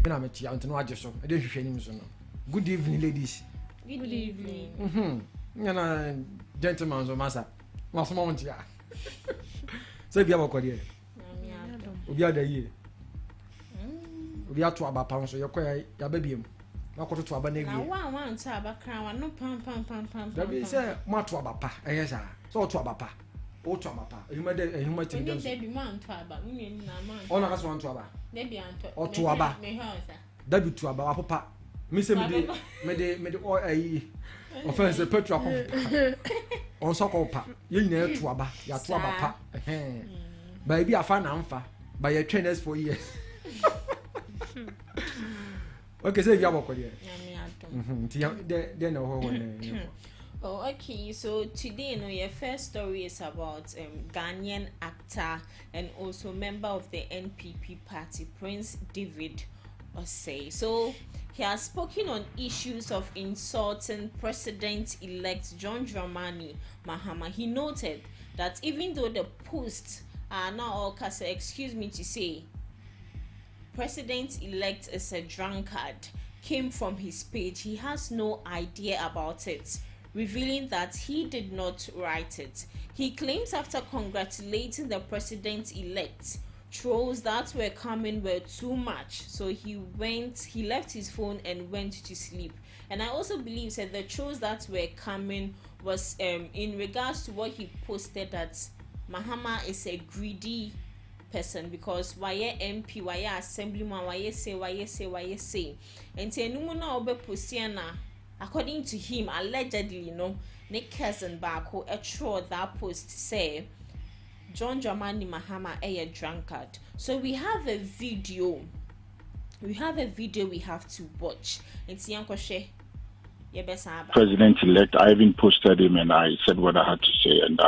When I'm at you, I don't know what you're so. I don't hear him. Good evening, ladies. Good evening. Gentlemen, so massa. What's moment here? So if you have a career, we are the year. We are to about pounds, so you're quite your baby. I got to Abanegi. I want to have a crown, no pam. That is a much to Abapa, yes, so to Abapa. Oh, to Abapa. You made a human to be man to Abba, meaning all of us want to Abba. Maybe or to Abba. David to Abba, Papa. Miss made all a offense a petra on so-called pa. You know to Abba, ya to Abba. Baby, I found Amfa by your trainers for years. Okay, so you have a career. Oh, okay. So today, your first story is about Ghanaian actor and also member of the NPP party, Prince David Osei. So he has spoken on issues of insulting President-elect John Mahama. He noted that even though the posts are now all excuse me to say, President-elect is a drunkard, came from his page, he has no idea about it, revealing that he did not write it. He claims after congratulating the president-elect, trolls that were coming were too much, so he left his phone and went to sleep. And I also believe that the trolls that were coming was in regards to what he posted, that Mahama is a greedy person because why MP, why assemblyman, why say. And tenumuna obe posiana, according to him, allegedly, ne cousin Bako a troll that post say John Mahama a drunkard. So we have a video. We have to watch. And see President-elect, I even posted him and I said what I had to say, and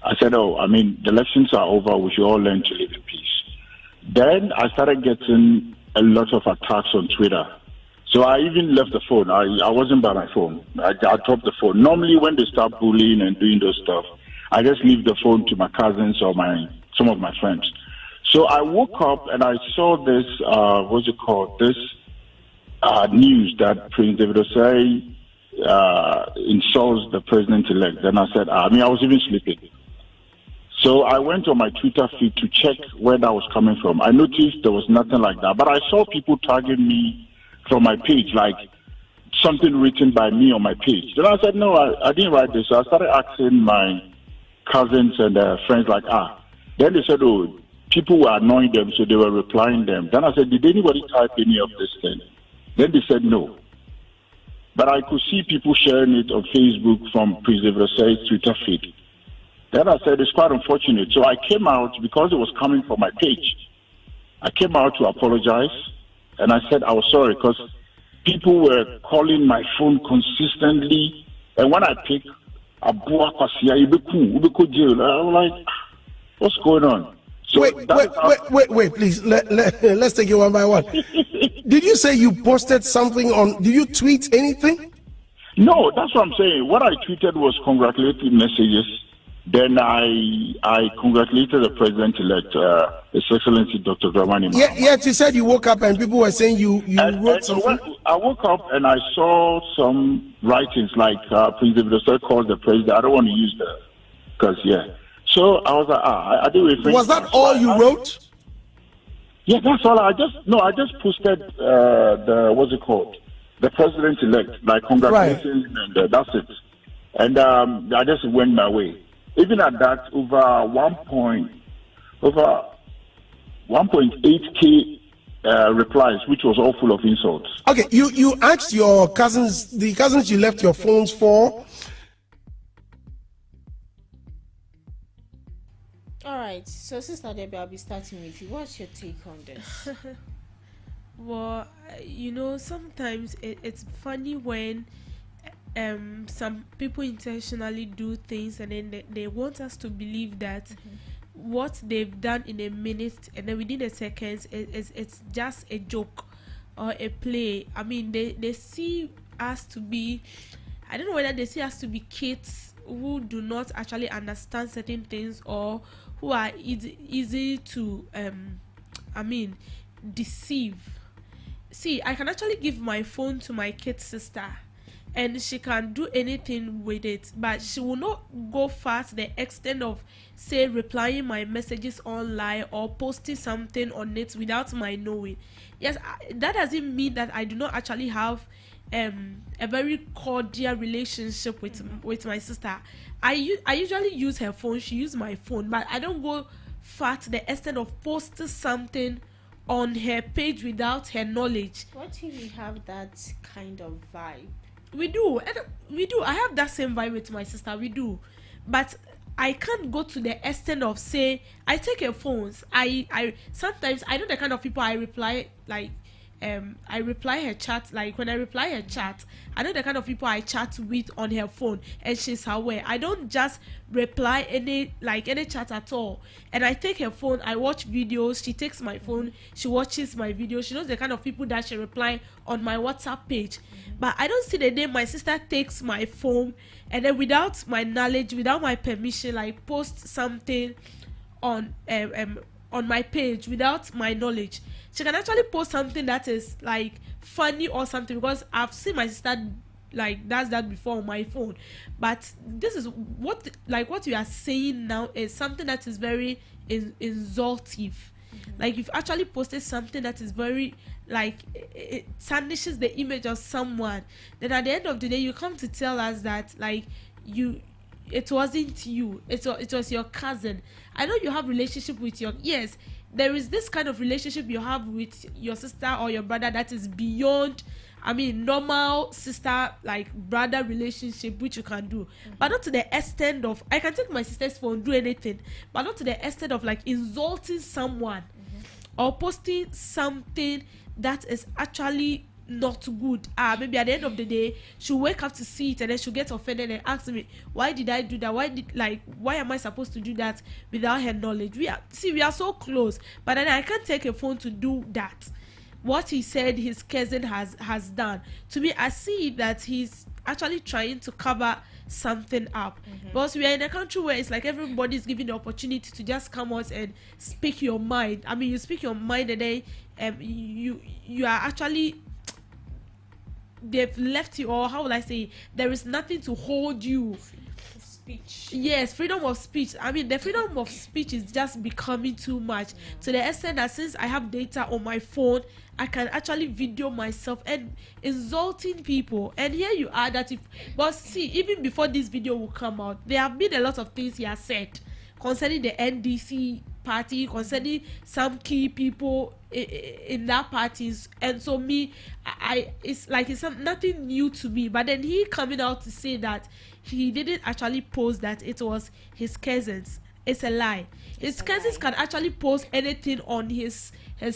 I said, the elections are over, we should all learn to live in peace. Then I started getting a lot of attacks on Twitter. So I even left the phone. I wasn't by my phone. I dropped the phone. Normally when they start bullying and doing those stuff, I just leave the phone to my cousins or some of my friends. So I woke up and I saw this, this news that Prince David Osei insults the president-elect. Then I said, I was even sleeping. So I went on my Twitter feed to check where that was coming from. I noticed there was nothing like that, but I saw people tagging me from my page, like something written by me on my page. Then I said, no, I didn't write this. So I started asking my cousins and friends, Then they said, people were annoying them, so they were replying them. Then I said, did anybody type any of this thing? Then they said no. But I could see people sharing it on Facebook from President Osei's Twitter feed. Then I said, it's quite unfortunate. So I came out, because it was coming from my page, I came out to apologize. And I said I was sorry because people were calling my phone consistently. And when I pick, I'm like, what's going on? So wait, please. Let's take it one by one. Did you say you posted something did you tweet anything? No, that's what I'm saying. What I tweeted was congratulatory messages. Then I congratulated the president-elect, His Excellency Dr. Dramani Mahama. Yet you said you woke up and people were saying you wrote something. I woke up and I saw some writings like Prince David Osei called the president. I don't want to use that because So I was like, I didn't refrain. Was that all you wrote? Yeah, that's all. I just posted the president-elect, like congratulations, right. And that's it. And I just went my way. Even at that, over 1.8K replies, which was all full of insults. Okay, you asked your cousins, the cousins you left your phones for. All right, so Sister Debbie, I'll be starting with you. What's your take on this? Well, sometimes it's funny when some people intentionally do things and then they want us to believe that what they've done in a minute and then within a second it's just a joke or a play. I mean, they see us to be, I don't know whether they see us to be kids who do not actually understand certain things or who are easy to deceive. see, I can actually give my phone to my kid sister, and she can do anything with it, but she will not go far to the extent of, say, replying my messages online or posting something on it without my knowing. Yes, that doesn't mean that I do not actually have a very cordial relationship with my sister. I usually use her phone, she uses my phone, but I don't go far to the extent of posting something on her page without her knowledge. What if you have that kind of vibe? We do. I have that same vibe with my sister. We do, but I can't go to the extent of, say, I take her phones. I sometimes, I know the kind of people I reply, like, I reply her chat, like when I reply her chat, I know the kind of people I chat with on her phone, and she's aware. I don't just reply any chat at all. And I take her phone, I watch videos, she takes my phone, she watches my videos, she knows the kind of people that she reply on my WhatsApp page. But I don't see the day my sister takes my phone and then without my knowledge, without my permission, like post something on my page without my knowledge. She can actually post something that is like funny or something, because I've seen my sister like does that before on my phone. But this is what you are saying now is something that is very insultive. Like, you've actually posted something that is very, like, it tarnishes the image of someone. Then at the end of the day, you come to tell us that, like, it wasn't you, it was your cousin. I know you have relationship with yes, there is this kind of relationship you have with your sister or your brother that is beyond, normal sister, like, brother relationship, which you can do, but not to the extent of, I can take my sister's phone, do anything, but not to the extent of, like, insulting someone or posting something that is actually not good. Maybe at the end of the day, she'll wake up to see it and then she'll get offended and ask me, why did I do that? Why am I supposed to do that without her knowledge? We are so close, but then I can't take a phone to do that. What he said his cousin has done to me, I see that he's actually trying to cover something up, because we are in a country where it's like everybody's given the opportunity to just come out and speak your mind. You speak your mind, and then you are actually, they've left you, or how will I say, there is nothing to hold you. Speech. Yes, freedom of speech. The freedom of speech is just becoming too much, to the extent that since I have data on my phone, I can actually video myself and insulting people. And here you are but see, even before this video will come out, there have been a lot of things he has said concerning the NDC party, concerning some key people in that parties, and so it's like it's nothing new to me. But then he coming out to say that he didn't actually post that it was his cousins. It's a lie. His cousins can actually post anything on his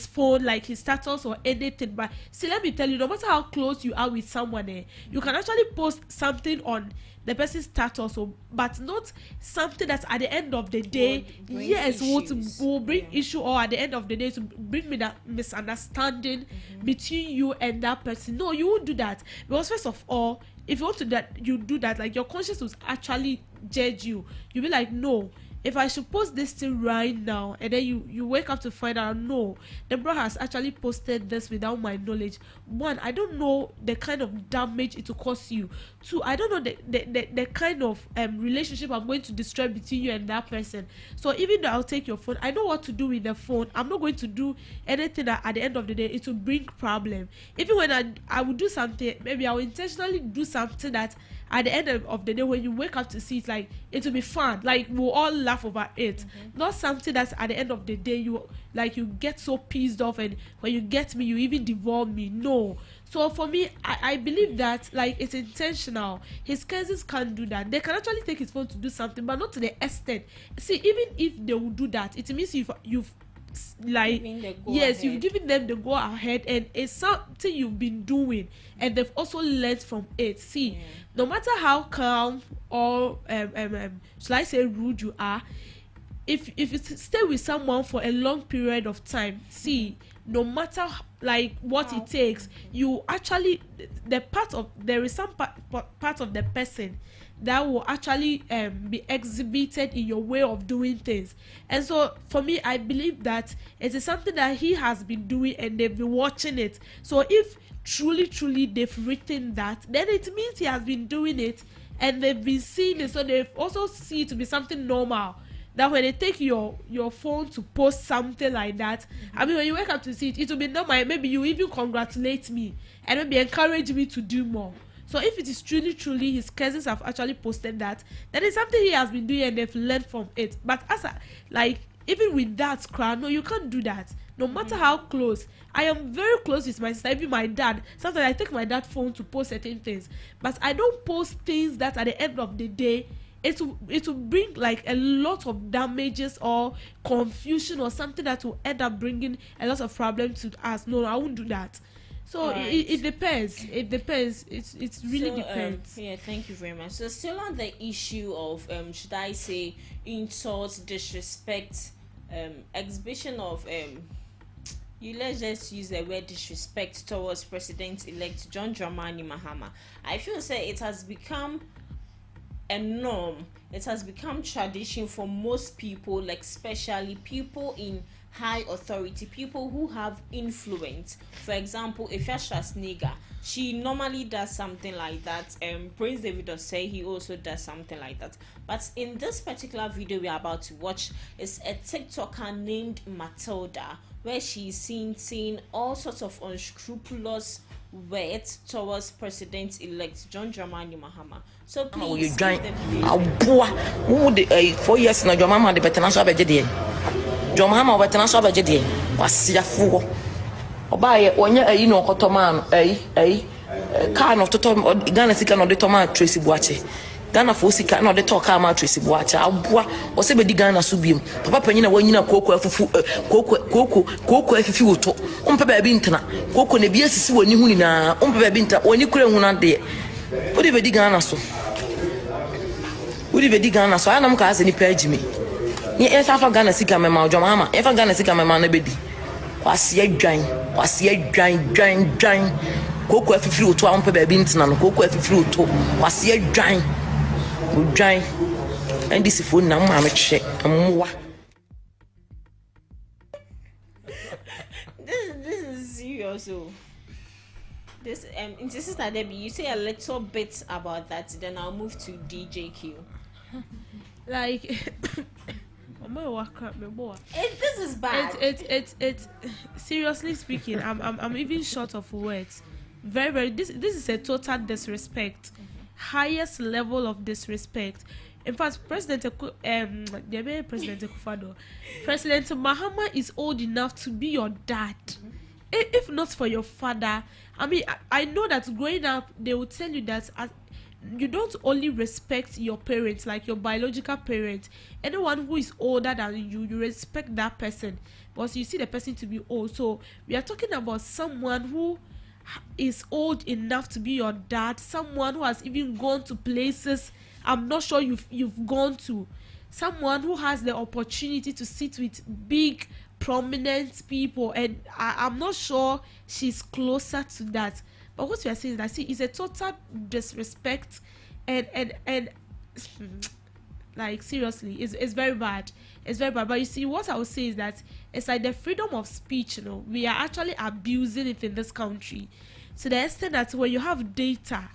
phone, like his status or anything. But see, let me tell you, no matter how close you are with someone, you can actually post something on the person's status, but not something that at the end of the day, will bring issue, or at the end of the day to bring me that misunderstanding between you and that person. No, you won't do that, because first of all, if you want to do that, like, your conscience will actually judge you. You'll be like, no, if I should post this thing right now, and then you wake up to find out, no, the bro has actually posted this without my knowledge. One, I don't know the kind of damage it will cause you. Two, I don't know the kind of relationship I'm going to destroy between you and that person. So even though I'll take your phone, I know what to do with the phone. I'm not going to do anything that at the end of the day it will bring problem. Even when I will do something, maybe I will intentionally do something that at the end of the day, when you wake up to see it, like, it will be fun, like, we'll all laugh over it. Not something that's at the end of the day you get so pissed off, and when you get me, you even devour me. No. So for me, I believe that, like, it's intentional. His cousins can't do that. They can actually take his phone to do something, but not to the extent. See, even if they will do that, it means you've like, yes, you've given them the go ahead, and it's something you've been doing, and they've also learned from it. See, no matter how calm or shall I say rude you are, if you stay with someone for a long period of time, see, no matter like what it takes, you actually there is some part of the person that will actually be exhibited in your way of doing things. And so for me, I believe that it is something that he has been doing and they've been watching it. So if truly they've written that, then it means he has been doing it and they've been seeing it. So they've also see it to be something normal, that when they take your phone to post something like that, I mean, when you wake up to see it, it will be normal. Maybe you even congratulate me and maybe encourage me to do more. So if it is truly his cousins have actually posted that, then it's something he has been doing and they've learned from it. But even with that crowd, no, you can't do that. No matter how close. I am very close with my sister, even my dad. Sometimes I take my dad's phone to post certain things. But I don't post things that at the end of the day, it will bring like a lot of damages or confusion or something that will end up bringing a lot of problems to us. No, I won't do that. So right. it depends. It depends. It really depends. Yeah, thank you very much. So still on the issue of should I say insults, disrespect, exhibition of let's just use the word disrespect towards President-elect John Mahama. I feel it has become a norm. It has become tradition for most people, like especially people in high authority, people who have influence. For example, if Schwarzenegger, she normally does something like that. Prince David Osei, he also does something like that. But in this particular video we are about to watch, is a TikToker named Matilda, where she is seen saying all sorts of unscrupulous words towards President-elect John Mahama. So please give the video. 4 years now, John Mahama the better so abegede. John Mahama better so abegede. Wasiafo. Obaye onye no kotoman car no toto Ghana sika no de toma Tracy Buache. Ghana for sika no de talk am Tracy Buache. Aboa osebedi Ghana so biem. Papa panyina wanyina koko afufu koko afifi woto. Ompe ba bi ntena. Koko ne bi asisi wani hu ni na ompe ba bi nta wani kure hu na de. Odi bedi Ghana so. Ana mka ase ni page me. Ye efa Ghana sika mema John Mahama. Efa Ghana sika mema na bedi. Kwasi adwan. Koko afifiri oto ampe ba bi ntina no koko afifiri oto. Kwasi adwan. Udwan. And this phone na mama check. Amwa. This is serious. So this Sister Debbie, you say a little bit about that, then I'll move to DJQ. Like this is bad. It's seriously speaking, I'm even short of words. Very this is a total disrespect. Highest level of disrespect. In fact, President Akufo-Addo, President Mahama is old enough to be your dad. If not for your father, I mean, I know that growing up, they will tell you that you don't only respect your parents, like your biological parents. Anyone who is older than you respect that person, because you see the person to be old. So we are talking about someone who is old enough to be your dad, someone who has even gone to places I'm not sure you've gone to, someone who has the opportunity to sit with big prominent people, and I'm not sure she's closer to that. But what we are saying is that it's a total disrespect, and like seriously, it's very bad. It's very bad. But you see, what I would say is that it's like the freedom of speech. We are actually abusing it in this country, to the extent that when you have data,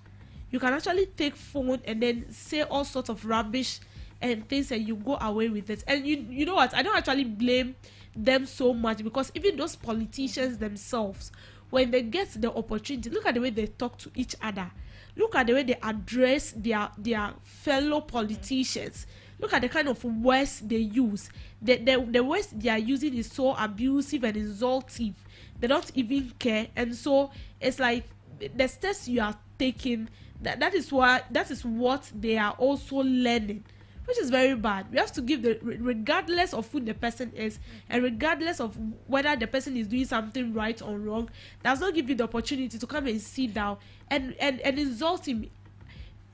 you can actually take phone and then say all sorts of rubbish and things, and you go away with it. And you know what? I don't actually blame them so much, because even those politicians themselves, when they get the opportunity, look at the way they talk to each other, look at the way they address their fellow politicians, look at the kind of words they use. The words they are using is so abusive and insultive. They don't even care. And so it's like the steps you are taking, that is what they are also learning, which is very bad. We have to give regardless of who the person is, and regardless of whether the person is doing something right or wrong, does not give you the opportunity to come and sit down and insult him.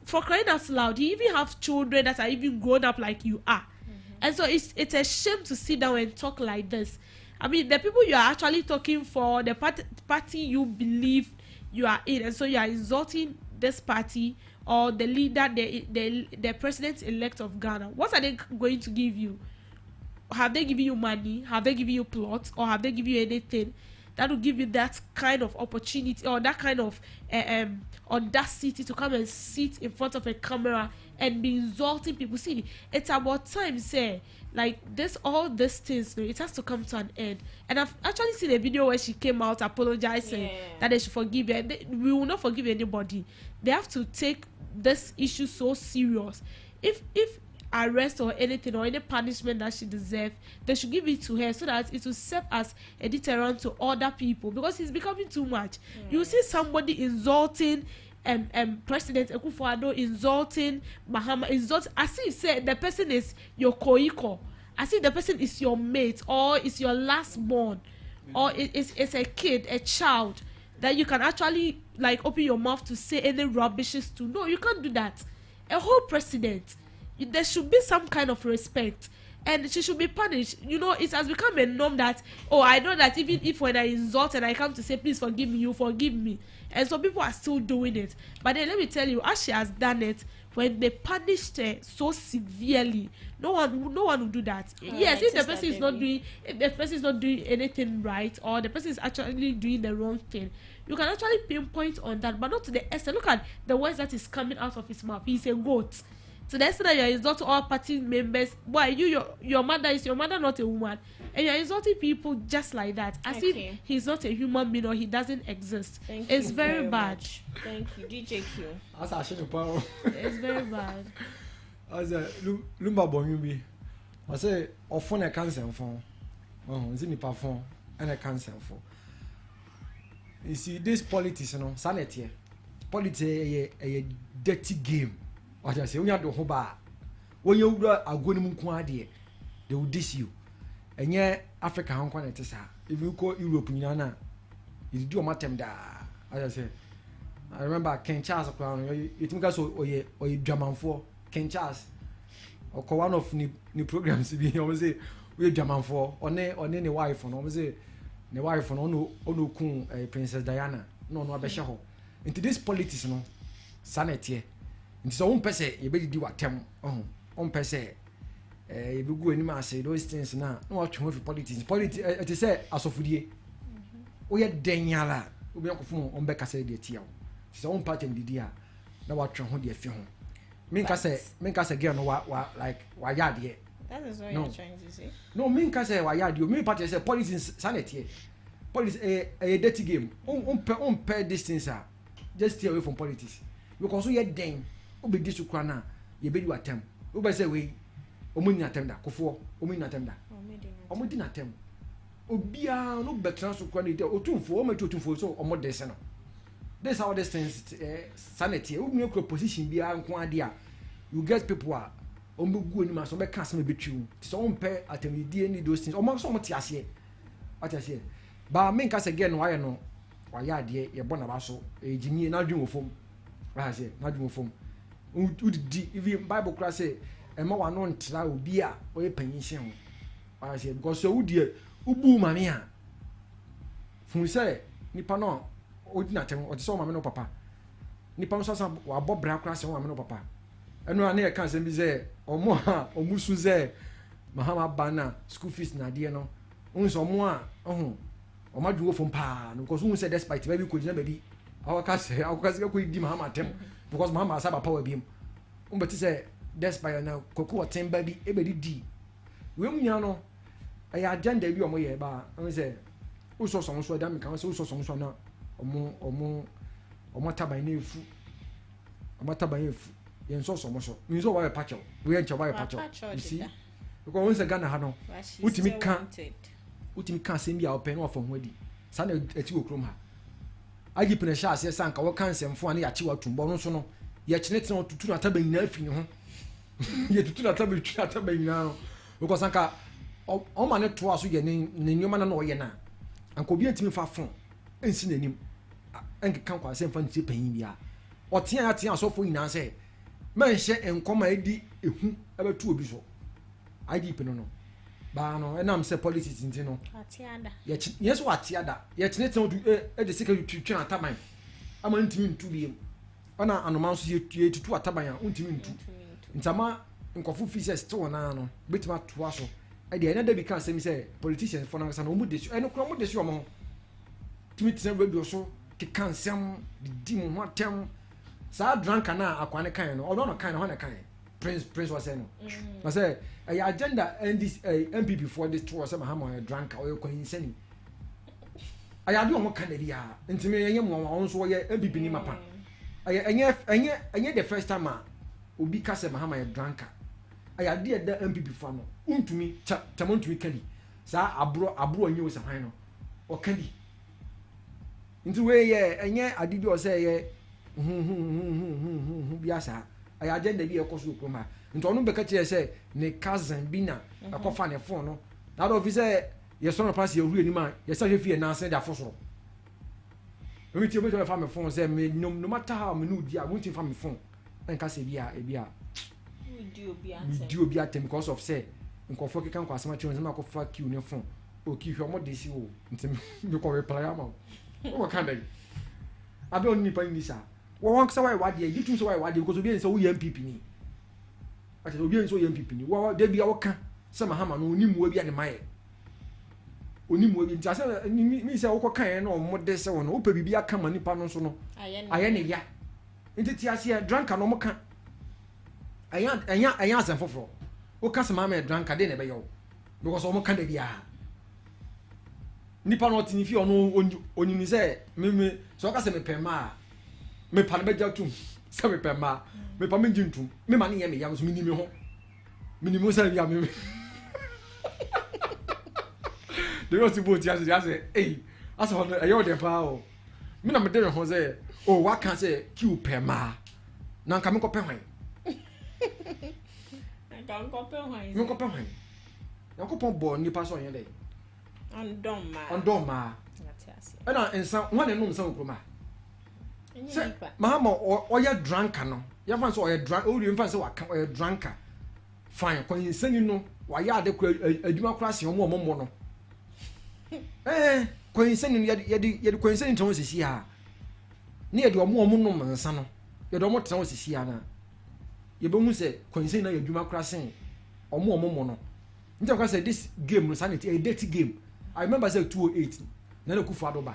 For crying out loud, you even have children that are even grown up like you are. And so it's a shame to sit down and talk like this. I mean, the people you are actually talking for, the party you believe you are in, and so you are insulting this party or the leader, the president-elect of Ghana, what are they going to give you? Have they given you money? Have they given you plots? Or have they given you anything that will give you that kind of opportunity or that kind of audacity to come and sit in front of a camera and be insulting people? See, it's about time, say, like this, all these things, it has to come to an end. And I've actually seen a video where she came out apologizing that they should forgive her. We will not forgive anybody. They have to take this issue so serious. If arrest or anything or any punishment that she deserves, they should give it to her so that it will serve as a deterrent to other people, because it's becoming too much. You see somebody insulting President Akufo-Addo, insulting Mahama, insulting as if say the person is your koiko, as if the person is your mate or is your last born, or it's a kid, a child that you can actually like open your mouth to say any rubbishes to. No, you can't do that. A whole president, there should be some kind of respect, and she should be punished. You know, it has become a norm that, oh, I know that even if when I insult and I come to say please forgive me, you forgive me, and so people are still doing it. But then let me tell you, as she has done it, when they punished her so severely, no one will do that. Yes, if the person is not doing anything right, or the person is actually doing the wrong thing, you can actually pinpoint on that, but not to the extent. Look at the words that is coming out of his mouth. He's a goat. So that's that you are insulting all party members. Why your mother is your mother, not a woman, and you are insulting people just like that, as if he's not a human being or he doesn't exist. It's very bad. Thank you, DJQ. It's very bad. As a lumba bonyubi, I say often a cancer phone. Oh, is it phone and a cancer phone. You see, this politics, you know, sanity. Politics a dirty game. What I say, when you have the hoba, when you are going to Mukwadi, they will diss you. And yet, Africa, Hong Kong, if you call Europe, you do a matem da. As I say, I remember Ken Charles, you think I saw or you German for Ken Charles, or one of new programs to be always say, we're German for, or any wife, and always say, the wife on Onu Kun, Princess Diana, no, Beshaho. Into this politics, no, sanity. So one person you better do what them one person you be go anywhere say those things now no what you for politics it is say asofudie we are denyala we be akofo on be kase de tia so one part dem didi a na what twa ho de afi ho me kase girl no wa like wa yade. That is what you're trying to say. No, me kase wa yade me part say politics sanity politics a dirty game on pair distance just stay away from politics because we are den obi di sukra na ye be di atem obi say we omuni atem da kofo omuni atem da omudi na atem obia no betra sukra na de otumfo o meti otumfo so omode se no this how this things sanity we make a position bia nko ade a you get people a ombugu ni ma so be ka asem betwiu so on pe atem die ni those things o so mo ti ase ase ba me nka se get no aye no wa ya ade ye bona ba so ejimi na dwun ofom wa say na dwun ofom udidi even Bible class say ema wa no ntra obi a oye panyin hyen ho say because so udie ubu mame a fun say nipa no odina tem o so mame no papa nipa no so wa bobra class o mame no papa eno na e kan say bi say omusu say Mahama bana school fees na de no unso mo a o ma dwo fom pa no because un say despite maybe ko jina baby awakase ko di Mahama tem because Mahama asaba power biem umbeti say despite na koku otemba bi ebedi di we munya no aya agenda bi omo ye ba we say uso so da me kan say uso so na omo taban na efu omo taban efu yen so so mi so wa pacho we en chawa pacho you see because we say Ghana ha no utimi kan sem bia open no for ho adi sa na ati okrom ha agi pene sha ase sanka wo kan semfo ane ya chi watumbo no so no ye chene tene tutu na taban na afi ne ho ye tutu na taban na no because sanka o ma ne to aso ye ne nyoma na no ye na anka obi antimi fa fon ensi nanim enke kan kwa semfa nti panyin bia o tia asofo nyina se man hye enkoma edi ehu abetu obi so agi pene no ba no enam se politics nti no atiada yes what atiada ye chene tene e de sika twitwa ataman ama ntimi ntu biem Ona anoma so ye tutu ataban a untimi ntu ntama nkofo fees to na no betima to aso e de na da bi kan semi say politicians for na no mu de so eno kro mu de so mo timi tse radio so ke kan sem di mu ho atem sa Drunkard na akwane kan no odo no kan no na kan prince was saying no say agenda and this MPP for this to say Mahama Drunkard or ko insani ayade o mo kan dia ntimi yenye mo won so ye MPP ni mapa enye the first time obi ka say Mahama Drunkard ayade da MPP fa no untumi tamontumi kani sa abro enye o se han no o kani nti we ye enye adidi o say ye biasa ayade da bi e koso kroma nti onu be ka che say ne cousin bi na akofa ne phone no na do fi say ye so no pass ye huru anima ye sa hwe fie na se da fosoro we ti obeto fa me phone say me no matter how me no di a won't fa me phone enka se bia e bia di obi atem because of say nkofo ke kan kwa asema che nzema ko fa ki ne phone o ki hwe mo de si o nti me ko we playa ma o kan dai abe on nipa ni sa wo won ksa why wade e gitu so why wade because obi en say wo MPP ni ati obi en so MPP ni wo de bia wo kan say Mahama no oni mu obi ane maye oni mu obi nti ase mi say wo ko kan no mo de se wo no wo pa bibia kan ma nipa no so no aye ne ya nti ti ase Drunkard no mo kan anya asen foforo wo ka say Mahama Drunkard de ne be yo because o mo kan de bia nipa no tini fi ono onini say me so ka say me pema me pa be jatum say me pema me pa me jintum me ma ne ye me yam so minimi ho minimi say ya me de was bo ti ase eh asa ho ayo de pa o me na me de ho say o wa kan say ki pema na nka me ko pe hwan nka ko pe hwan me ko pe hwan ya ko pon bo nipa so yen de Ondoma. Ena ensa wan enu nsa okroma. Se Mahama oya Drunkard no. Ya fan so oya drunk o ri fan so waka oya Drunkard. Fine, ko insani no wa ya ade adwuma kura se omo no. Ko insani ye ko insani ton sisi ha. Ne ye de omo no mansa no. Ye de omo ton sisi ha na. Ye be hu se ko insani na ye adwuma kura sen omo no. Nti ko say this game no sanity a dirty game. I remember say 208 na Akufo-Addo ba.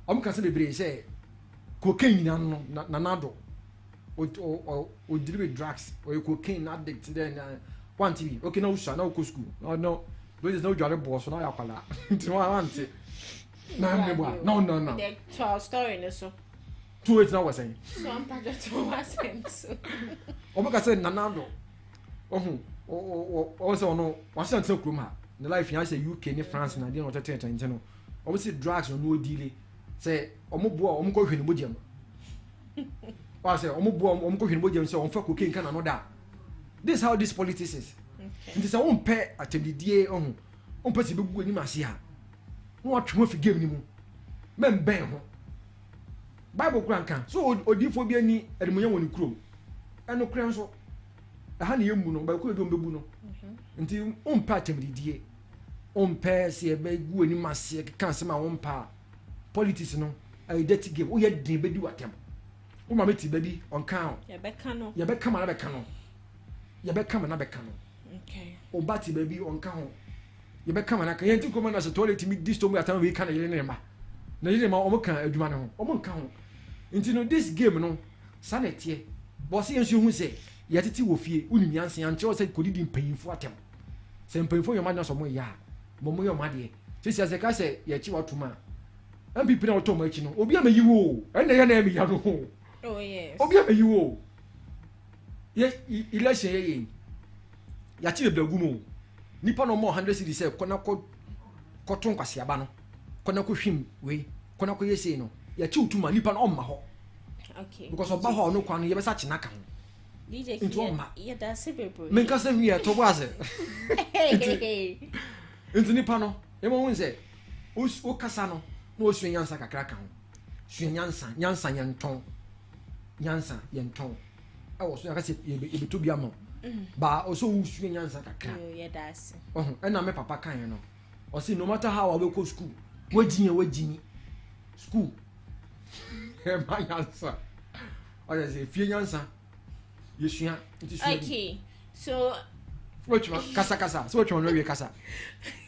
Can say bebre say cocaine no na nado. O deliver drugs or cocaine addict then one TV. Okay now usha na go school. No. There is no jolly boss na yakwala. Nti wa want it. Na me boa. No. The 12 story no so. 208 na was saying. So am pa just was saying so. Can say na nado. Also no was say kroma. The life in say UK ni France na dey no tete no omo say drugs no deal say omo boa omo ko hwene bojam wa say omo boa omo ko hwene bojam say omo fa cocaine kan no da. This is how this politics is. It is a one pair atendidie on pese be gu ani mase ha no atwe fi game ni mu men ben ho Bible kuran kan so odifo bi ani edimonya woni krom eno kran so ha na yemu no ba ko do mbebu no nti umpa temridie umpa se ebe gu ani mase kan se ma umpa politics no a dirty game o ye din be di watem o ma meti baby on kan ye be kan no okay o bati baby on kan ye be kan na kan ye nti ko na se toilet mi disto mu atam we kan ye ne ma na ye ma o mo kan adwuma ne ho o mo kan ho nti no this game no sanete boss ye nso hu se ye titi wo fie uni nyanse anche o se kodidi mpanyinfo atem se mpanyinfo yo ma na so mo ya mo yo ma de se ka se ye chi watuma MPP na oto ma chi no obi amayi wo ene ye na emi ya no oh yes obi amayi wo ye election ye ya chi bebragu mo nipa no mo 100 cedis se kona ko ton kwase aba no kona ko hwim we kona ko yese no ya chi utuma nipa no omma ho okay because oba ho no kwa no ye besa chi naka ho DJ yeah that's it bro men ka se wi to boase nti nipa no e mo hun se o kasa no no osu nyansa kakra ka ho su nyansa yenton e wo so ya ka se e be to bia mo ba o so usu nyansa kakra yeah that's e na me papa kan no o say no matter how I go school wajini school e ma nyansa I say few answer. Okay, so which one? Kasa. So which one will be kasa?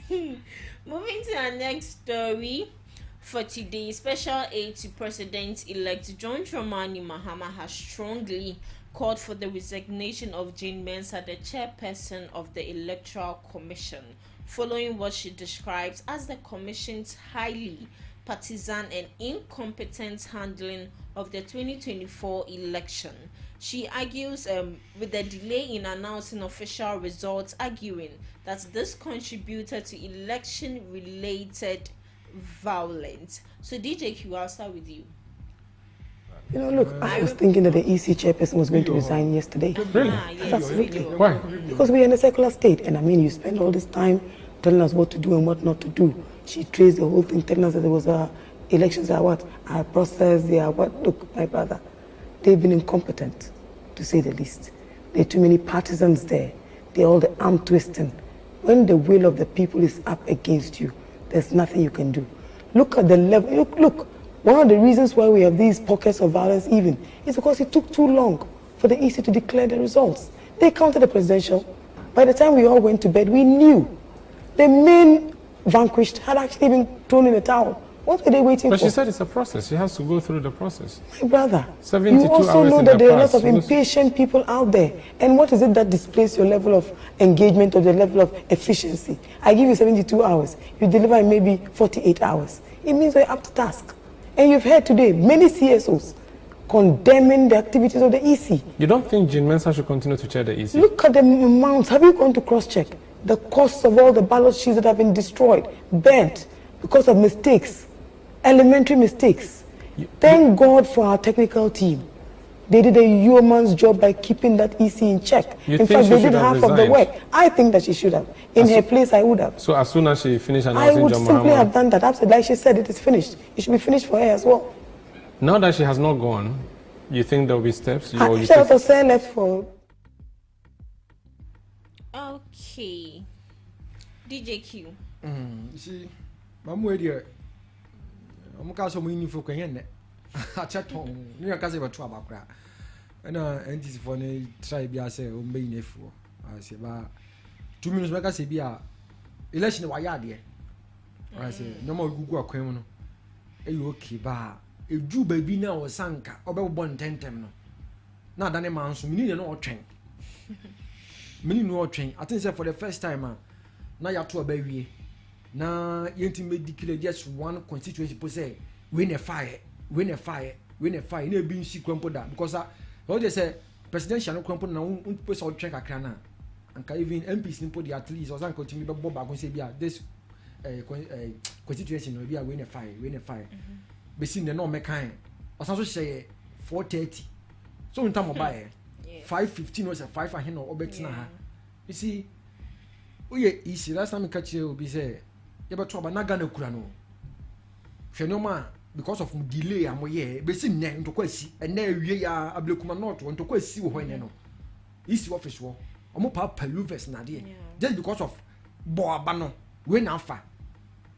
Moving to our next story. For today, Special Aide to President-elect John Mahama has strongly called for the resignation of Jane Mensa, the chairperson of the Electoral Commission, following what she describes as the Commission's highly partisan and incompetent handling of the 2024 election. She argues with the delay in announcing official results, arguing that this contributed to election-related violence. So DJ Q, I'll start with you. You know, look, I was thinking that the EC chairperson was going to resign yesterday. Really? Yes, Absolutely. Why? Because we are in a secular state, and I mean, you spend all this time telling us what to do and what not to do. She traced the whole thing, telling us that there was elections are what? Are processed, they are what? Look, my brother, they've been incompetent, to say the least. There are too many partisans there. They're all the arm twisting. When the will of the people is up against you, there's nothing you can do. Look at the level. Look, one of the reasons why we have these pockets of violence even is because it took too long for the EC to declare the results. They counted the presidential. By the time we all went to bed, we knew the main vanquished had actually been thrown in the towel. What were they waiting for? But she said it's a process. She has to go through the process. My brother, 72 you also hours know in that there are advance. lots of impatient people out there. And what is it that displays your level of engagement or the level of efficiency? I give you 72 hours. You deliver in maybe 48 hours. It means you're up to task. And you've heard today many CSOs condemning the activities of the EC. You don't think Jane Mensa should continue to chair the EC? Look at the amounts. Have you gone to cross-check the costs of all the ballot sheets that have been destroyed, burnt, because of mistakes? Elementary mistakes. Thank God for our technical team. They did a yeoman's job by keeping that EC in check. In fact, they did half of the work. I think that she should have. In her place, I would have. So as soon as she finished I announcing would John simply have Mahama, done that. Absolutely, like she said, it is finished. It should be finished for her as well. now that she has not gone, you think there will be steps? I also say left for. Okay. DJ Q. You see, Mamu dear, I'm going to move for Kenya. I chat on New York as a trouble. And this for a tribe, I say, being a fool. I say, 2 minutes, like I say, be a election. Why are there? I say, no more Google criminal. You okay, ba? If you baby now or sanka, or born 10 no. Now, that a man, so many no train. Many no train. I think for the first time, now you're to a baby. Now, you intimate declare just one constituency per se. Win a fire. No being she crumpled that because what they say, presidential no crumpled now, person train a crana. And even MPs in put at least or some continue to bob back and say, yeah, this constituency will be a win a fire. But see the normal kind. Or some say 4:30. So in time of buy 5:15 was a 5 and or betina. You see, oh yeah, easy. Last time I catch you will be say, yeah, but trouble not gonna kurano. Shenoma. Because of delay, I'm here. But see, name to question, and now we are a blue command want to question when you know. East office war. I'm a papa Luves Nadia. Just because of Boabano, when alpha.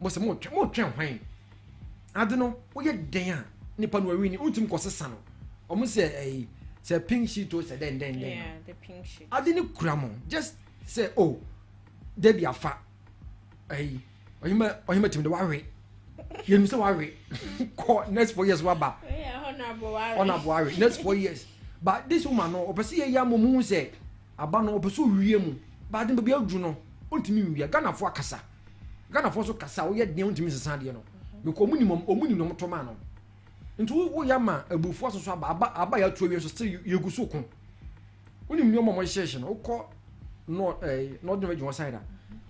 Was more train when. I don't know, what you're there. Nippon were winning ultimate cossano. Almost say a pink sheet was a then. Yeah, the pink sheet. I didn't cram. Just say, oh, there be a fat. Or you met him the worry. You so worry. Next 4 years, Waba. Honorable worry. Next 4 years. But this woman, no, Opasi, a young woman say, Abano, pursue Riemu, but then be a Juno. Ultimately, we are gonna for Cassa. Gonna for so Cassa, we had the ultimate Sandiano. Because minimum or minimum tomano. Into Yama, a buffo swab, I buy a 2 years still you go so con. When you know my session, or call not the regional side.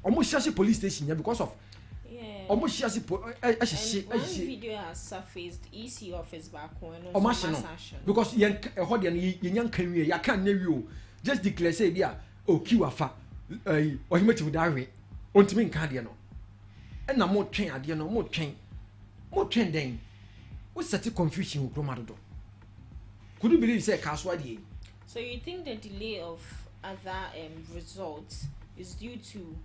Almost Shashi police station because of. Almost one video has surfaced EC office back when because young can you can't know you just declare say yeah kiwafa or him to diary on to me cardiano and I'm more train adiano more train then what's such a confusion with Romado? Could you believe say Caswadi? So you think the delay of other results is due to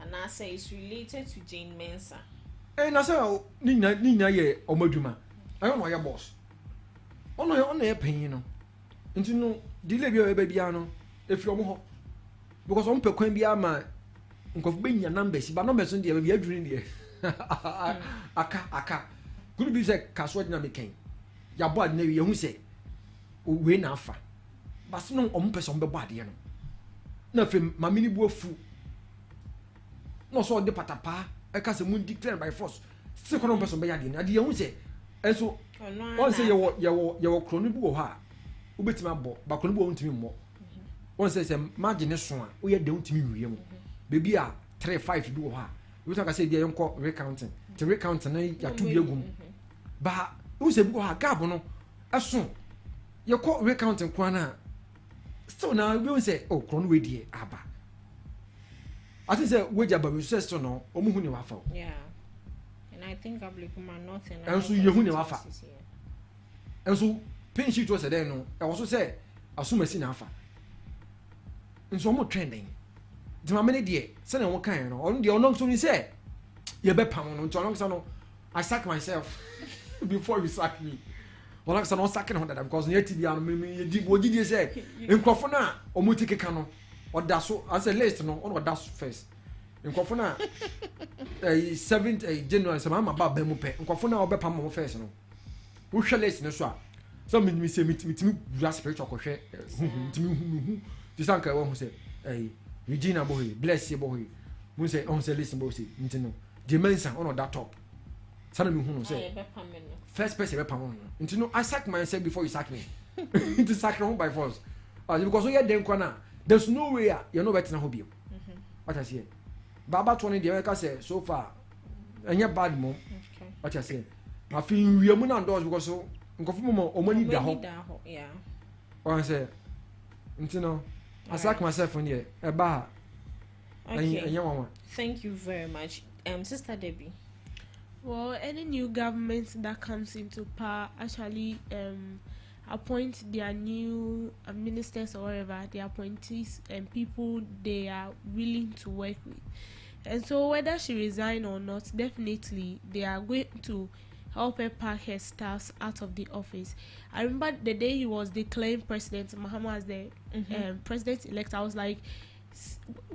and I say it's related to Jane Mensa. And I say, Nina ye or Moduma. I don't know your boss. On your pain, you know. nti no delay bi o bia no efi omo ho because on pe kwan bia ma nkof be nya numbers ba numbers no de bia adwuri de aka could be say kaso na meken ya bo ade na wi hu say we na afa bas no omo person be bo ade no na fe mamini bu afu no so de patapa e ka se mun declare by force se kono person be ya de na ade hu say enso on say ye kronu bu wo ha ubetima abo ba kronu bu wo ntimi mo on say margin so a wo ye de ntimi wiye mo bebi a 3-5 bi wo ha we talk say dey enko recounting the recounting na ya to bi egum ba wo say bi wo ha gap no eso ye ko recounting kwa na still na we say oh kronu we die aba I think say we jaba we say so no omu hu ni wa fa yeah. And I think Ablikuma not in. And so you hu ni wa fa and so pin sheet was there no I also say assume si na afa nso mo trending the many dey say na won kan no on dey on so ni say ye be pam no nto so no I sack myself before you sack me well like so no sack no that because no yeti bia no me di wo gidi say nkofo na omuti keka no oda so as a list no on oda first nkofo na 7th January say mama ba ba mu pe nkofo na obepam mo first no wo hwe list no so a so me say me bra spiritual ko hwe hu ti sanka wo hu say Regina boy bless you boy mun say on say listen boy say ntino the Mensa on that top sana me hu no say first person be pam no ntino I sack myself before you sack me to sack him by force because we den kwana there's no way you know better na hobby what I say baba 20 dey ka say so far anya bad mom what I say I feel we am na doors because so nkofo mo omani da ho yeah I say ntino I sack myself on here eba okay. Thank you very much Sister Debbie. Well, any new government that comes into power actually appoint their new ministers or whatever, the appointees and people they are willing to work with. And so whether she resign or not, definitely they are going to help her pack her staffs out of the office. I remember the day he was declaring President Mahama as the president-elect, I was like,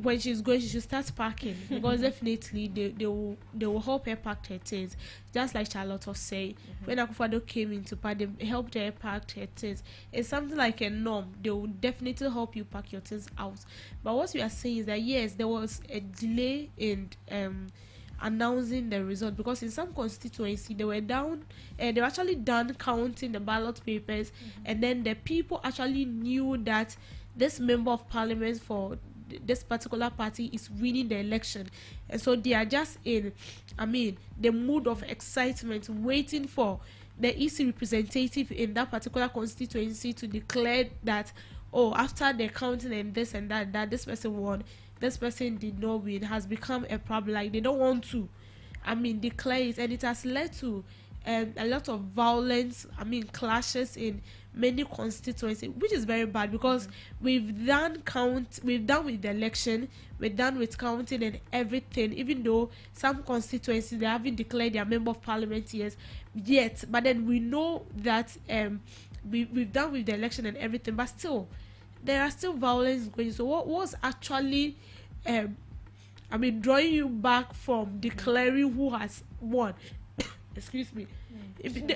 when she's going, she should start packing because definitely they will help her pack her things. Just like Charlotte was saying, when Akufo-Addo came into power, they helped her pack her things. It's something like a norm. They will definitely help you pack your things out. But what we are saying is that yes, there was a delay in announcing the result because in some constituency they were down they were actually done counting the ballot papers and then the people actually knew that this member of parliament for this particular party is winning the election, and so they are just in the mood of excitement waiting for the EC representative in that particular constituency to declare that after the counting and this and that this person won, this person did not win, has become a problem. Like they don't want to declare it, and it has led to a lot of violence, clashes in many constituencies, which is very bad because we've done with the election, we're done with counting and everything, even though some constituencies they haven't declared their member of parliament yet, but then we know that we've done with the election and everything, but still there are still violence going. So what was actually drawing you back from declaring who has won? Excuse me.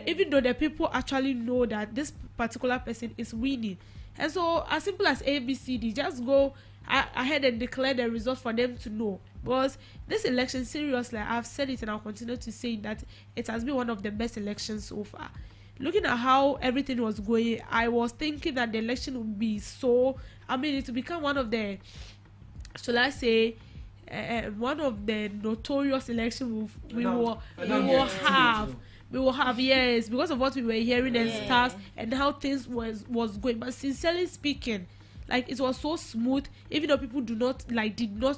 Even though the people actually know that this particular person is winning, and so as simple as ABCD, just go ahead and declare the result for them to know. Because this election, seriously, I've said it and I'll continue to say that it has been one of the best elections so far. Looking at how everything was going, I was thinking that the election would be so, it would become one of the, shall I say, one of the notorious elections we will have, yes, because of what we were hearing and stuff and how things was going. But sincerely speaking, like it was so smooth, even though people did not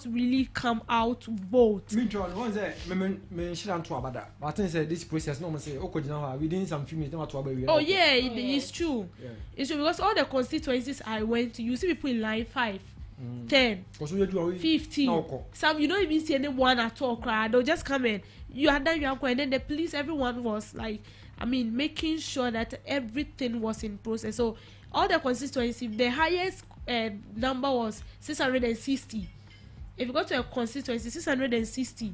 really come out to vote. I think this process no say within some few minutes. It's true. Yeah. It's true because all the constituencies I went to, you see people in line 5, 10, 15. Some you don't even see anyone at all. They'll just come in. you are done, you are going. And then the police, everyone was like, I mean, making sure that everything was in process. So all the constituency, the highest number was 660. If you go to a constituency, 660,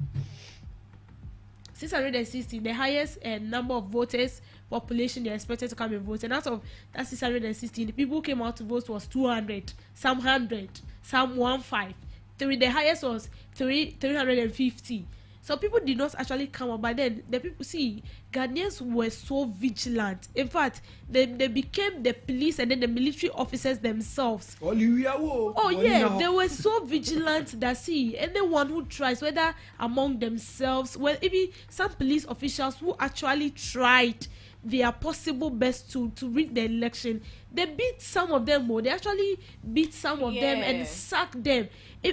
the highest number of voters, population they expected to come and vote. And out of that 660, the people who came out to vote was 200, some 100, some 15. The highest was 350. So people did not actually come up, but then the people, see, Ghanaians were so vigilant. In fact, they became the police and then the military officers themselves. Oh yeah, they were so vigilant that, see, anyone who tries, whether among themselves, well, even some police officials who actually tried their possible best to rig the election, they beat some of them more. They actually beat some of them and sacked them.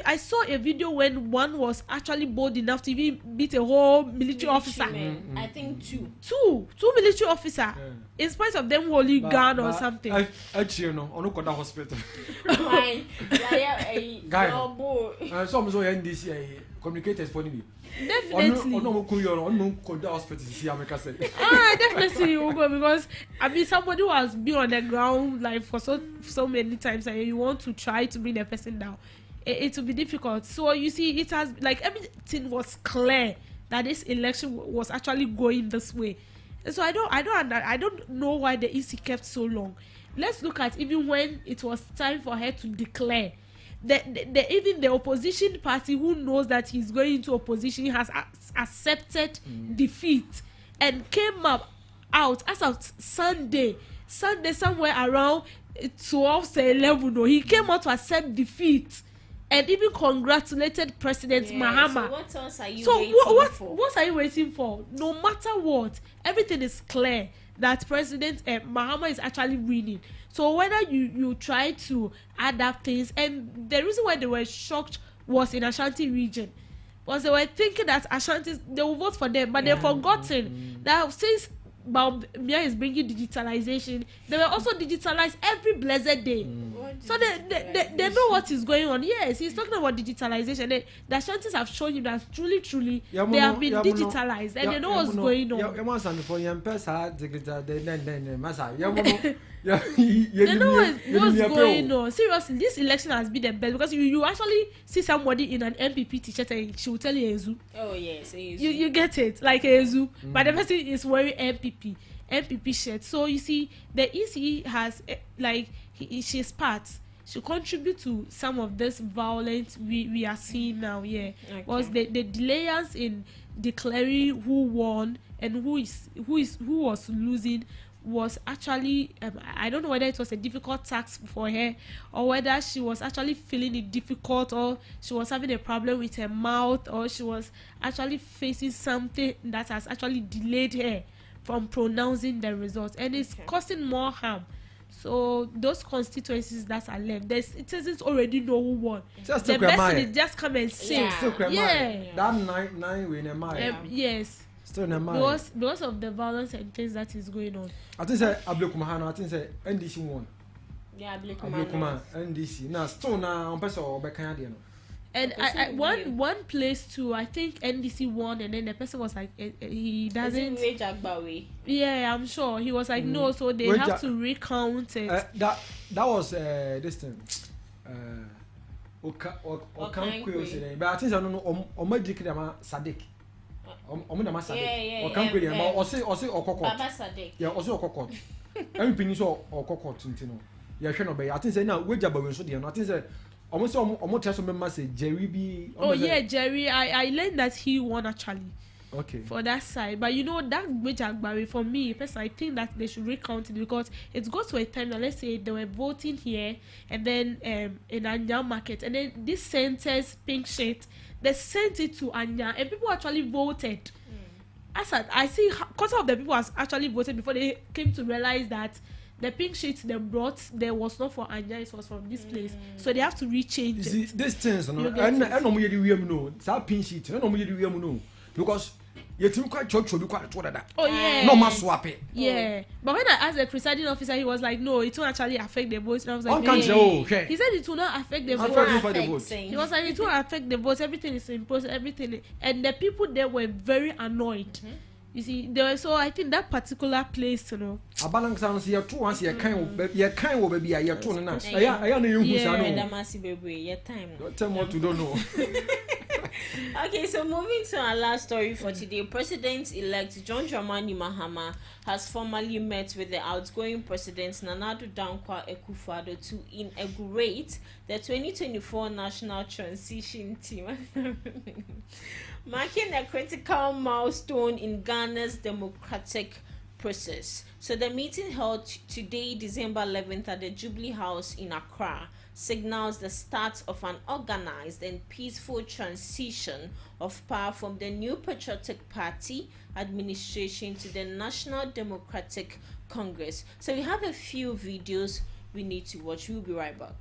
I saw a video when one was actually bold enough to even beat a whole military officer. I think two military officers, in spite of them holding gun or something. Actually, no, on the hospital. Some so NDC communicators for me. Definitely. Definitely you will go, because I mean somebody who has been on the ground like for so many times and you want to try to bring the person down. It will be difficult. So you see, it has like everything was clear that this election was actually going this way. And so I don't know why the EC kept so long. Let's look at even when it was time for her to declare. Even the opposition party who knows that he's going into opposition has accepted defeat and came out as of Sunday somewhere around 12 to 11. No, he came out to accept defeat. And even congratulated President Mahama. So what else are you waiting for? What are you waiting for? No matter what, everything is clear that President Mahama is actually winning. So whether you try to add up things, and the reason why they were shocked was in Ashanti region, because they were thinking that Ashanti, they will vote for them, but they've forgotten that since Mia is bringing digitalization, they will also digitalize every blessed day. So they know what is going on. Yes, he's talking about digitalization. The Ashantis have shown you that truly they have been digitalized and they know what's going on. They know what's going on. Seriously, this election has been the best, because you actually see somebody in an MPP t-shirt and she will tell you Ezu. Oh yes, Ezu. You get it, like Ezu, but the person is wearing MPP shirt. So you see, the EC has she's part. She contribute to some of this violence we are seeing now. Yeah, because the delayance in declaring who won and who was losing was actually I don't know whether it was a difficult task for her or whether she was actually feeling it difficult, or she was having a problem with her mouth, or she was actually facing something that has actually delayed her from pronouncing the results, and it's causing more harm. So those constituencies that are left, the citizens already know who won. The person is just come and say, that nine win yes. Because of the violence and things that is going on. I think say Ablekuma, I think say NDC won. Yeah, Ablekuma NDC. Now still now on person or Canadian. And I one place too, I think NDC won, and then the person was like he doesn't. Yeah, I'm sure he was like no, so they have to recount it. That was this thing. But I think I don't know. Omajiki dama Sadiq. Omudama Sadiq. Osei Okoko. Baba Sadiq. Yeah, Osei Okoko. Everything is Okoko tintino. Yeah, sure no be. I think say now we jaba we so dey. I think say almost tell some members say Jerry be. Oh yeah, Jerry. I learned that he won actually. Okay. For that side, but you know that Gbejagbare, for me personally, I think that they should recount it, because it goes to a time that, let's say they were voting here and then in Anya market, and then this center's pink sheet, they sent it to Anya and people actually voted. As I see, quarter of the people has actually voted before they came to realize that the pink sheet they brought there was not for Anya, it was from this place, so they have to rechange it. See, these things, no, I no pink sheet, no, because You think quite church will be quite to that. Oh yeah. No mass swap it. Yeah. But when I asked the presiding officer, he was like, no, it won't actually affect the votes. And I was like, okay. He said it will not affect the votes. He was like, it will affect the votes. Everything is imposed, everything. And the people there were very annoyed. You see, there were, so I think that particular place, you know. A balance sounds here two once you kind baby a year two and I know you time. Tell me what you don't know. Okay, so moving to our last story for today, President-elect John Mahama has formally met with the outgoing President Drunkard Akufo-Addo to inaugurate the 2024 National Transition Team, marking a critical milestone in Ghana's democratic process. So the meeting held today, December 11th, at the Jubilee House in Accra, signals the start of an organized and peaceful transition of power from the new Patriotic Party administration to the National Democratic Congress. So we have a few videos we need to watch. We'll be right back.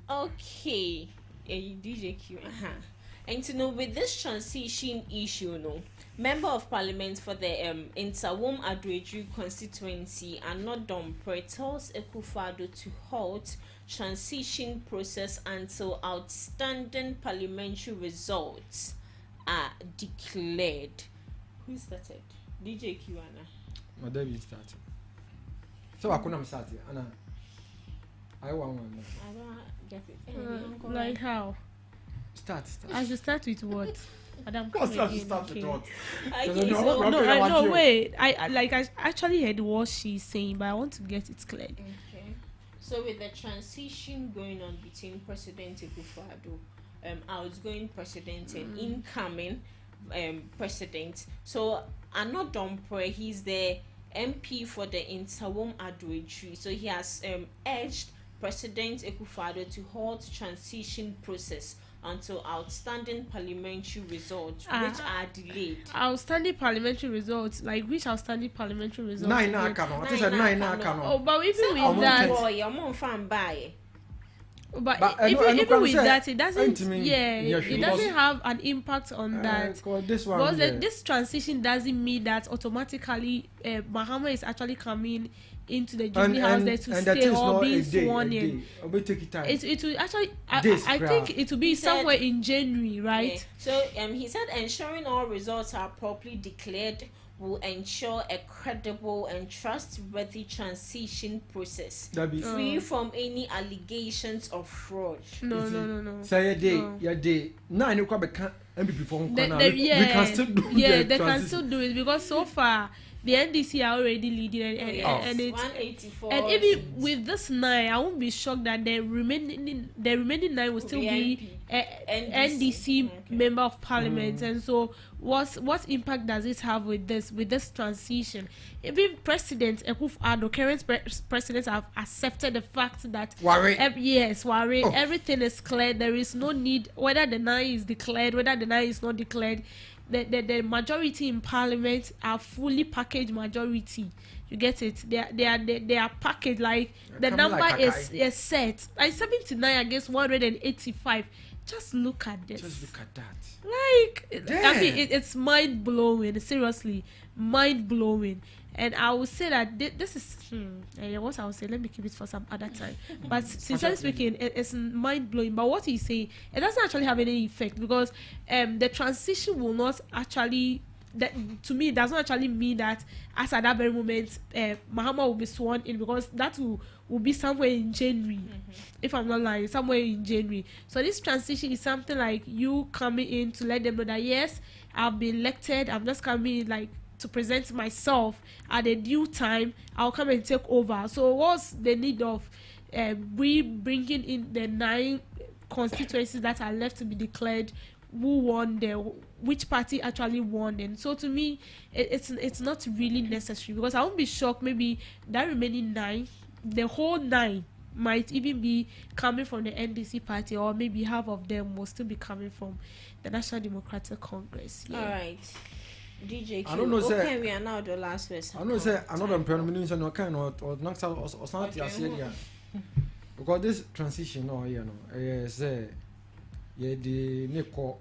Okay, DJ Q. And to know with this transition issue, Member of Parliament for the Nsawam Adweju constituency Anodonpre tells Akufo-Addo to halt transition process until outstanding parliamentary results are declared. Who started? DJ Q. No, David started. So I couldn't start it. Anna, I want one. I don't get it. Like how? Start. I should start with what? Madam, no, wait. I actually heard what she's saying, but I want to get it cleared. Okay. So with the transition going on between President Akufo-Addo, outgoing president and incoming president, so Anodonpre, he's the MP for the Nsawam Adweju. So he has urged President Akufo-Addo to halt transition process until outstanding parliamentary results, which are delayed. Outstanding parliamentary results, like which outstanding parliamentary results? Nine. Oh, but even with that, but even with that, it doesn't. It doesn't have an impact on that. Because this transition doesn't mean that automatically Mahama is actually coming into the Jubilee House there to stay or be sworn in. It will actually, I think it will be somewhere in January, right? Yeah. So he said ensuring all results are properly declared will ensure a credible and trustworthy transition process, free from any allegations of fraud. No. Say your day. Now you can they can still do it because so far the NDC are already leading and it's 184. And even with this 9, I won't be shocked that the remaining 9 will still be NDC member of parliament. And so what impact does it have with this transition? Even President Akufo-Addo, current president, have accepted the fact that everything is clear. There is no need, whether the 9 is declared, whether the 9 is not declared. The majority in parliament are fully packaged majority. You get it? They are packaged, like the number is set. Like 79 against 185. Just look at this. Just look at that. Like, I mean, it's mind blowing. Seriously, mind blowing. And I would say that this is what I would say. Let me keep it for some other time. But sincerely speaking, it's mind blowing. But what you say, it doesn't actually have any effect because the transition will not actually. That to me it does not actually mean that as at that very moment Mahama will be sworn in, because that will be somewhere in January, if I'm not lying, somewhere in January. So this transition is something like you coming in to let them know that yes, I've been elected, I'm just coming like to present myself at a due time, I'll come and take over. So what's the need of we bringing in the 9 constituencies that are left to be declared, who won there, which party actually won? And so to me it's not really necessary, because I won't be shocked maybe that remaining 9, the whole 9 might even be coming from the NDC party, or maybe half of them will still be coming from the National Democratic Congress. All right, DJ Q. I don't know, okay, we are now the last person. I know say another permanent no kind or not or something as here, because this transition say the neko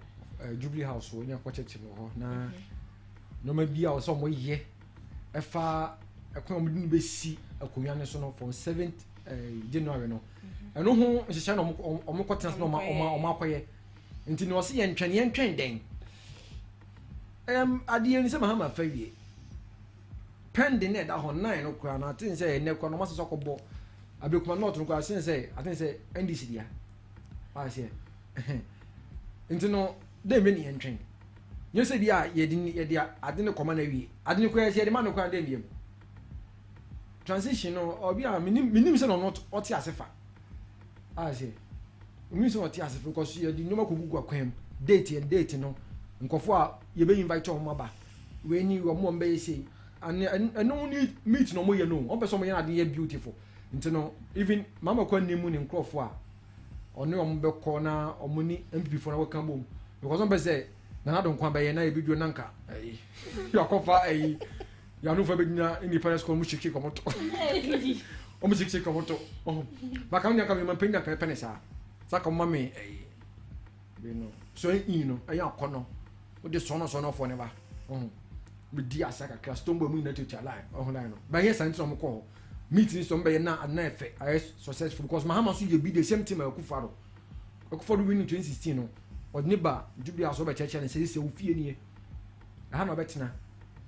Jubilee House when you church no na no maybe or some way ye efa akwam be si akonwa ne so no from 7th January no eno ho hyehyɛ no omkotena no omakoye nti no se ye ntwen den ade ni se Mahama fa wie pending na da ho 9 no kura na tin say ne kwa no maso kobo abekuma not no kwa sin say I think say NDC dia I say nti no dem be ni entwen you say dia ye di ade ne koma na wie ade ne kwa ye de man no kwa dem transition no obi a minim say no not oti asefa I say minim say oti asefa because ye di no makogugu akwam date no nkofo a ye be invite on maba we ni wo mo mbe say and no need meet no mo ye no on person mo ye na de beautiful nti no even mama kwa nimu ni nkofo a onu ombekọ na omuni MPP for na waka bom because on be say na don kwa be na e bidio nanka yakofa ya no fa be nyina independence ko mu chiki komoto o mu chiki komoto ba ka nya ka me mapenya ka penesa saka mama be no so no ayi akono o de sono for ne ba be di asaka ka stombo mu na teacher line line no ba yes anti no ko meeting so mbe na efe I successful because Mahama so you be the same team Akufo-Addo win in 2016 no odniba Jubilee House be church and say se ofie nie aha no betena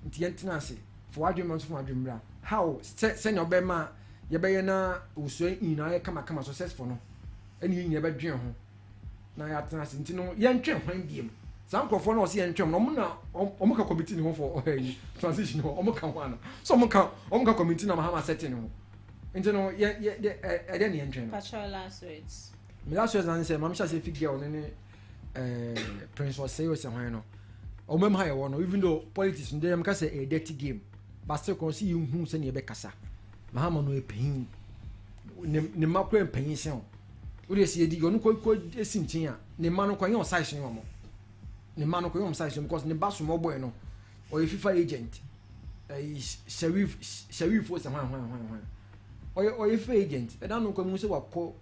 nti yentena ase for adwuma so for adwuma how send your bema ye be na uso na ye kama successful no eni yin ye be dwen ho na ya tena ase nti no ye ntwen hwan biem some crofo no se ye ntwen no na omuka committee ni ho for transition no omuka ho ana so omuka committee na Mahama setting no nti no ye de ne ntwen patrol last words me last words na say mama say fit girl ne Prince Osei was hwan no omem ha ye wo no even though politics no dem ka say a dirty game but still can see you hu say ne be kasa Mahama no e pain ne makro en pain sen o de se di go no ko esi nchin a ne ma no ko yon size no mo ne ma no ko yon size because ne baso mo boy no o ye FIFA agent sheriff was hwan o ye FIFA agent e da no ko mu se wako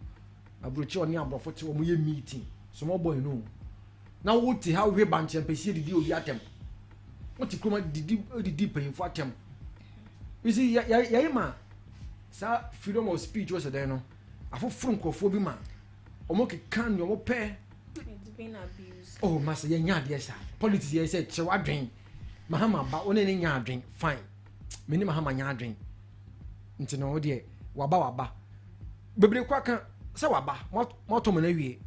abrochi oni abrofo te o mu ye meeting so mo boy no na wo ti how we ban championship didi obi atem wo ti kuma didi painful atem you see ya ma sa freedom of speech was there no afoforo nkofo bi ma omo ke kan yo mo pe it's been abused oh masa ya nya de sa politics ya say che wadwen Mahama ba one ne nya adwen fine me ni Mahama nya adwen nti no de waba bebre kwa kan sa waba mo to mo na wie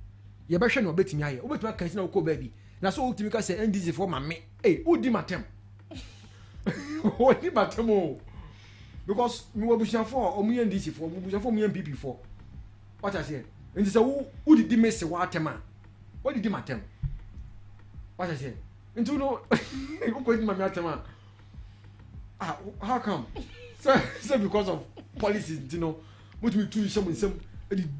ye be hwe no betimi aye obetimi aka sina ko ba bi na so ultimi ka say NDC for mame udi matem udi matem because me wabushia for omu NDC for wabushia for mu MPP for what I say nti say udi di messe wa atem a udi di matem what I say nti no ko di mame atem a how come so because of policies you know what we do some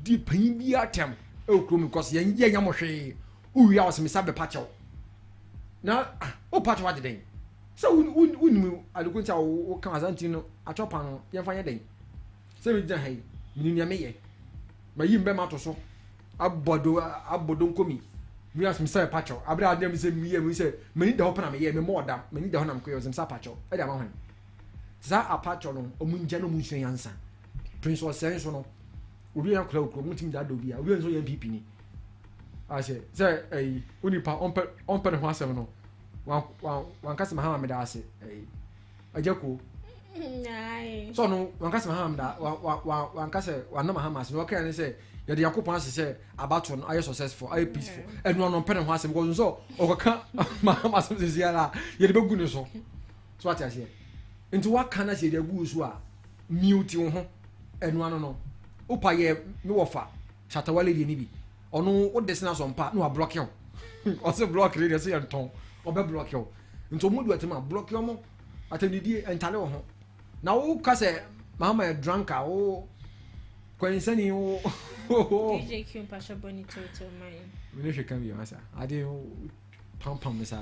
di pain bi atem e kro me because ye nya mo hwe uwi a osemi sabe pacho na o pacho wa den so unmu alukunta o kan azanti no atopa no ye fa ye den se mi dan hai minu nya me ye ma yi mbe ma to so abodo nkomi we ask me say pacho abra dem say me say me need the open am here me more da me need the honam koyo say pacho e da ma hwan za apacho no omunja no munsun yansa prince was saying so no obi an kura okuro mutim da do bia obi nso ye MPP ni a say unipa on pe no ho asem no wan kase Mahama me da ase ajako Aye. so no wan kase Mahama da wan kase wan na Mahama ase no okay ni say ye de yakopon ase say abato no aye successful aye peaceful enu no pe no ho asem because so okoka Mahama ase say ya ye de begu ni so what ase into what can I say de gu so a mute ho enu ano no opa ye me wofa shatawale de ni bi ono o desina so mpa no a block you o se block le de say enton o be block you into mu do atima block you mo atanidi entale ho na wo ka say Mahama Drunkard o kwensani o DJ Q Pasha Bonito to mine we no can be answer ade pam sa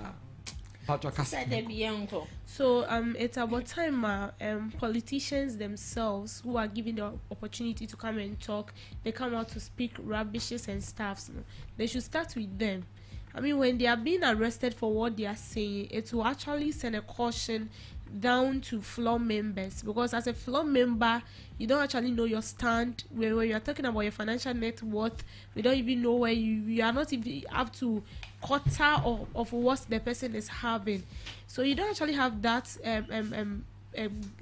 so it's about time politicians themselves who are given the opportunity to come and talk, they come out to speak rubbishes and stuff. They should start with them. I mean, when they are being arrested for what they are saying, it will actually send a caution down to floor members, because as a floor member you don't actually know your stand. When you are talking about your financial net worth, we don't even know where you are not even up to quarter of what the person is having, so you don't actually have that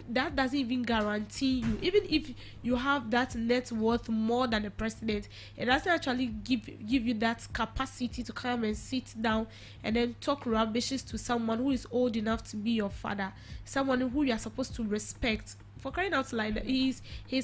that doesn't even guarantee you, even if you have that net worth more than the president, it doesn't actually give you that capacity to come and sit down and then talk rubbishes to someone who is old enough to be your father, someone who you are supposed to respect. For crying out loud, he's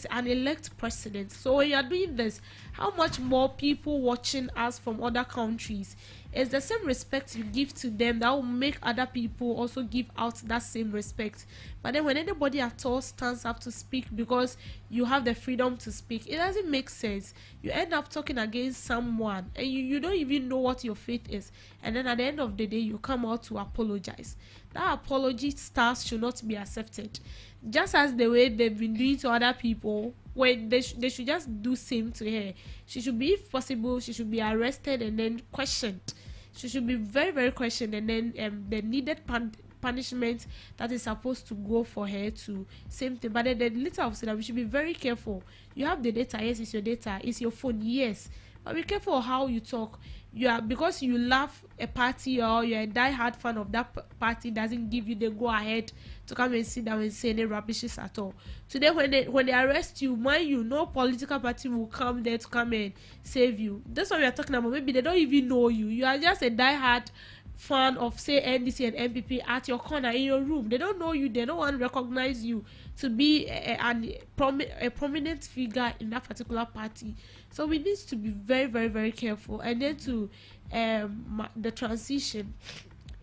an elect president. So when you are doing this, how much more people watching us from other countries, it's the same respect you give to them that will make other people also give out that same respect. But then when anybody at all stands up to speak because you have the freedom to speak, it doesn't make sense. You end up talking against someone and you don't even know what your faith is, and then at the end of the day you come out to apologize. That apology stance should not be accepted. Just as the way they've been doing to other people, when they should just do same to her. She should be, if possible, she should be arrested and then questioned. She should be very, very questioned, and then the needed punishment that is supposed to go for her to same thing. But the little of that, we should be very careful. You have the data, yes, it's your data, it's your phone, yes, but be careful of how you talk. You are, because you love a party or you're a die-hard fan of that party, doesn't give you the go-ahead to come and sit down and say any rubbishes at all. Today, when they arrest you, mind you, no political party will come there to come and save you. That's what we are talking about. Maybe they don't even know you. You are just a die-hard fan of, say, NDC and MPP at your corner in your room. They don't know you. They don't want to recognize you to be a prominent figure in that particular party. So we need to be very, very, very careful. And then to the transition,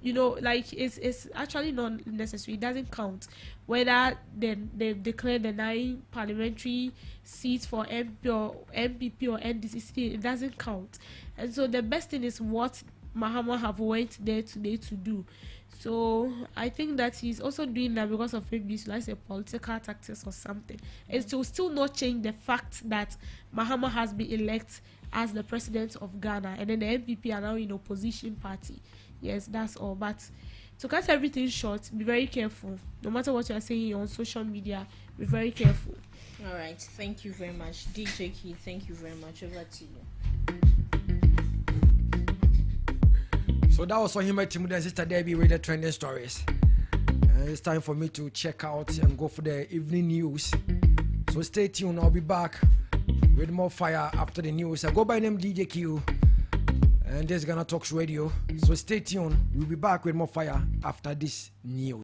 you know, like it's actually not necessary. It doesn't count whether they declare the 9 parliamentary seats for MPP or NDC. It doesn't count. And so the best thing is what Mahama have went there today to do. So I think that he's also doing that because of maybe like a political tactics or something. It will still not change the fact that Mahama has been elected as the president of Ghana, and then the MPP are now in opposition party. Yes, that's all. But to cut everything short, be very careful. No matter what you are saying on social media, be very careful. All right, thank you very much, DJ Key. Thank you very much. Over to you. So that was for him, my team, and Sister Debbie with the trending stories. And it's time for me to check out and go for the evening news. So stay tuned. I'll be back with more fire after the news. I go by name DJ Q, and this is Ghana Talks Radio. So stay tuned. We'll be back with more fire after this news.